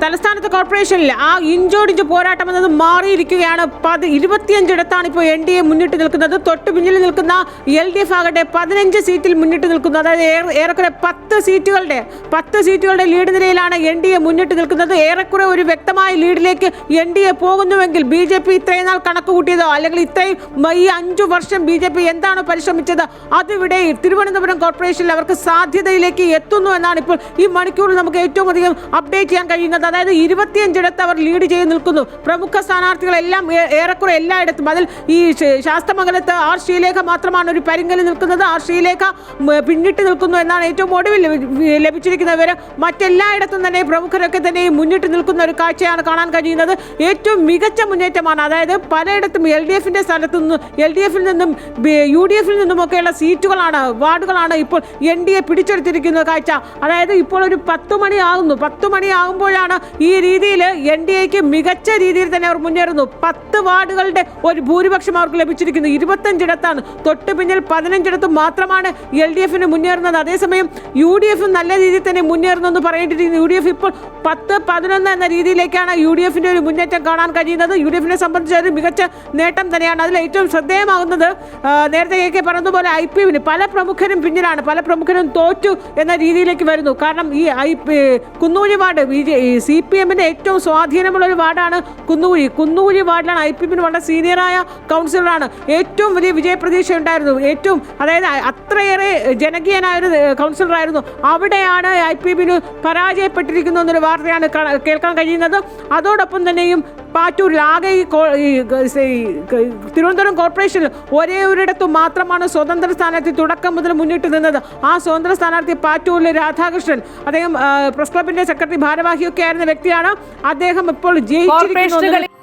തലസ്ഥാനത്തെ കോർപ്പറേഷനിൽ ആ ഇഞ്ചോടിഞ്ച് പോരാട്ടം എന്നത് മാറിയിരിക്കുകയാണ്. 25 ഇപ്പോൾ NDA മുന്നിട്ട് നിൽക്കുന്നത്. തൊട്ട് പിന്നിൽ നിൽക്കുന്ന LDF ആകട്ടെ 15 സീറ്റിൽ മുന്നിട്ട് നിൽക്കുന്നു. അതായത് ഏറെക്കുറെ 10 സീറ്റുകളുടെ ലീഡ് നിലയിലാണ് NDA മുന്നിട്ട് നിൽക്കുന്നത്. ഏറെക്കുറെ ഒരു വ്യക്തമായ ലീഡിലേക്ക് NDA പോകുന്നുവെങ്കിൽ BJP ഇത്രയും നാൾ കണക്ക് കൂട്ടിയതോ അല്ലെങ്കിൽ ഇത്രയും ഈ 5 വർഷം BJP എന്താണോ പരിശ്രമിച്ചത് അതിവിടെ തിരുവനന്തപുരം കോർപ്പറേഷനിൽ അവർക്ക് സാധ്യതയിലേക്ക് എത്തുന്നു എന്നാണ് ഇപ്പോൾ ഈ മണിക്കൂറിൽ നമുക്ക് ഏറ്റവും അധികം അപ്ഡേറ്റ് ചെയ്യാൻ കഴിയുന്നത്. അതായത് 25 അവർ ലീഡ് ചെയ്ത് നിൽക്കുന്നു. പ്രമുഖ സ്ഥാനാർത്ഥികളെല്ലാം ഏറെക്കുറെ എല്ലായിടത്തും. അതിൽ ഈ ശാസ്തമംഗലത്ത് R ശ്രീലേഖ മാത്രമാണ് ഒരു പരിങ്കലിൽ നിൽക്കുന്നത്. R ശ്രീലേഖ പിന്നിട്ട് നിൽക്കുന്നു എന്നാണ് ഏറ്റവും ഒടുവിൽ ലഭിച്ചിരിക്കുന്ന വിവരം. മറ്റെല്ലായിടത്തും തന്നെ പ്രമുഖരൊക്കെ തന്നെ മുന്നിട്ട് നിൽക്കുന്ന ഒരു കാഴ്ചയാണ് കാണാൻ കഴിയുന്നത്. ഏറ്റവും മികച്ച മുന്നേറ്റമാണ്. അതായത് പലയിടത്തും LDFിന്റെ സ്ഥലത്തു നിന്നും LDFിൽ നിന്നും UDFിൽ നിന്നുമൊക്കെയുള്ള സീറ്റുകളാണ്, വാർഡുകളാണ് ഇപ്പോൾ NDA പിടിച്ചെടുത്തിരിക്കുന്ന കാഴ്ച. അതായത് ഇപ്പോൾ ഒരു 10 മണിയാകുമ്പോഴാണ് ഈ രീതിയിൽ NDAക്ക് മികച്ച രീതിയിൽ തന്നെ അവർ മുന്നേറുന്നു. 10 വാർഡുകളുടെ ഒരു ഭൂരിപക്ഷം അവർക്ക് ലഭിച്ചിരിക്കുന്നു. 25 തൊട്ട് പിന്നിൽ 15 മാത്രമാണ് LDFിന് മുന്നേറുന്നത്. അതേസമയം UDF നല്ല രീതിയിൽ തന്നെ മുന്നേറുന്നു എന്ന് പറയേണ്ടിയിരിക്കുന്നു. UDF ഇപ്പോൾ 10-11 എന്ന രീതിയിലേക്കാണ് UDFിന്റെ ഒരു മുന്നേറ്റം കാണാൻ കഴിയുന്നത്. UDFിനെ സംബന്ധിച്ച് ഒരു മികച്ച നേട്ടം തന്നെയാണ്. അതിൽ ഏറ്റവും ശ്രദ്ധേയമാകുന്നത് നേരത്തെ KK പറഞ്ഞതുപോലെ IPവിന് പല പ്രമുഖരും പിന്നിലാണ്. പല പ്രമുഖരും തോറ്റു എന്ന രീതിയിലേക്ക് വരുന്നു. കാരണം ഈ കുന്നൂഴി വാർഡ് CPMന്റെ ഏറ്റവും സ്വാധീനമുള്ള ഒരു വാർഡാണ് കുന്നൂഴി വാർഡിലാണ്. IPവിന് വളരെ സീനിയറായ കൗൺസിലറാണ്. ഏറ്റവും വലിയ വിജയപ്രതീക്ഷ ഉണ്ടായിരുന്നു. അതായത് അത്രയേറെ ജനകീയനായ ഒരു കൗൺസിലറായിരുന്നു. അവിടെയാണ് IPവിന് പരാജയപ്പെട്ടിരിക്കുന്നു എന്നൊരു വാർത്തയാണ് കേൾക്കാൻ കഴിയുന്നത്. അതോടൊപ്പം തന്നെയും പാറ്റൂരിൽ ആകെ ഈ തിരുവനന്തപുരം കോർപ്പറേഷനിൽ ഒരേ ഒരിടത്തും മാത്രമാണ് സ്വതന്ത്ര സ്ഥാനാർത്ഥി തുടക്കം മുതൽ മുന്നിട്ട് നിന്നത്. ആ സ്വതന്ത്ര സ്ഥാനാർത്ഥി പാറ്റൂരിലെ രാധാകൃഷ്ണൻ, അദ്ദേഹം പ്രസ് ക്ലബിന്റെ സെക്രട്ടറി ഭാരവാഹിയൊക്കെ ആയിരുന്ന വ്യക്തിയാണ്. അദ്ദേഹം ഇപ്പോൾ ജയിച്ചിരിക്കുന്നു.